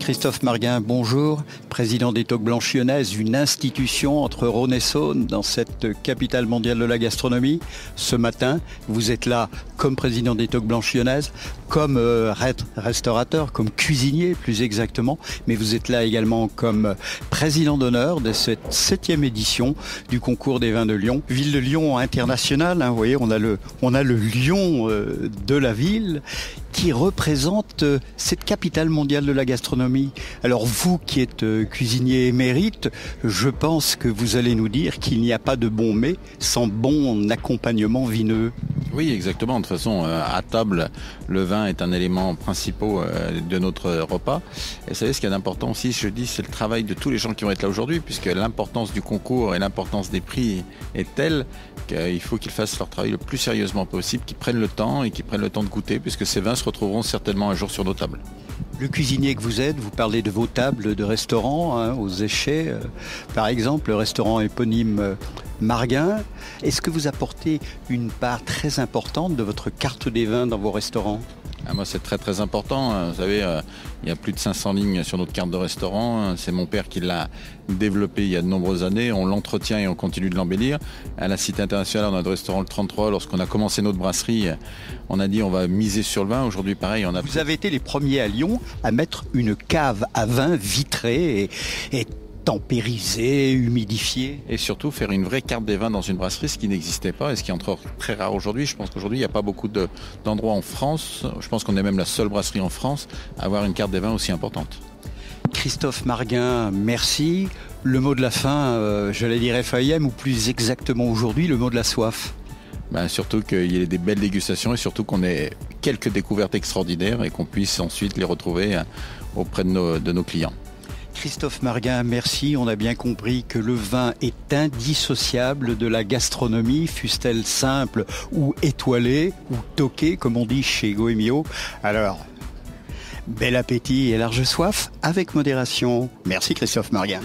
Christophe Marguin, bonjour, président des Toques Blanches Lyonnaises, une institution entre Rhône et Saône dans cette capitale mondiale de la gastronomie. Ce matin, vous êtes là comme président des Toques Blanches Lyonnaises, comme restaurateur, comme cuisinier plus exactement, mais vous êtes là également comme président d'honneur de cette 7e édition du concours des vins de Lyon. Ville de Lyon internationale, vous voyez, on a le lion de la ville qui représente cette capitale mondiale de la gastronomie. Alors vous qui êtes cuisinier émérite, je pense que vous allez nous dire qu'il n'y a pas de bon mets sans bon accompagnement vineux. Oui, exactement. De toute façon, à table, le vin est un élément principal de notre repas. Et vous savez, ce qui est important aussi, je dis, c'est le travail de tous les gens qui vont être là aujourd'hui, puisque l'importance du concours et l'importance des prix est telle qu'il faut qu'ils fassent leur travail le plus sérieusement possible, qu'ils prennent le temps et qu'ils prennent le temps de goûter, puisque ces vins se retrouveront certainement un jour sur nos tables. Le cuisinier que vous êtes, vous parlez de vos tables de restaurants, aux Échets, par exemple, le restaurant éponyme Marguin. Est-ce que vous apportez une part très importante de votre carte des vins dans vos restaurants ? Moi, c'est très très important. Vous savez, il y a plus de 500 lignes sur notre carte de restaurant. C'est mon père qui l'a développé il y a de nombreuses années. On l'entretient et on continue de l'embellir. À la Cité internationale, on a le restaurant le 33. Lorsqu'on a commencé notre brasserie, on a dit on va miser sur le vin. Aujourd'hui, pareil, on a... Vous avez été les premiers à Lyon à mettre une cave à vin vitrée et tempérisé, humidifié. Et surtout faire une vraie carte des vins dans une brasserie, ce qui n'existait pas et ce qui est encore très rare aujourd'hui. Je pense qu'aujourd'hui, il n'y a pas beaucoup d'endroits en France. Je pense qu'on est même la seule brasserie en France à avoir une carte des vins aussi importante. Christophe Marguin, merci. Le mot de la fin, j'allais dire FAIM, ou plus exactement aujourd'hui, le mot de la soif. Surtout qu'il y ait des belles dégustations et surtout qu'on ait quelques découvertes extraordinaires et qu'on puisse ensuite les retrouver auprès de nos clients. Christophe Marguin, merci. On a bien compris que le vin est indissociable de la gastronomie, fût-elle simple ou étoilée, ou toquée, comme on dit chez Goemio. Alors, bel appétit et large soif, avec modération. Merci Christophe Marguin.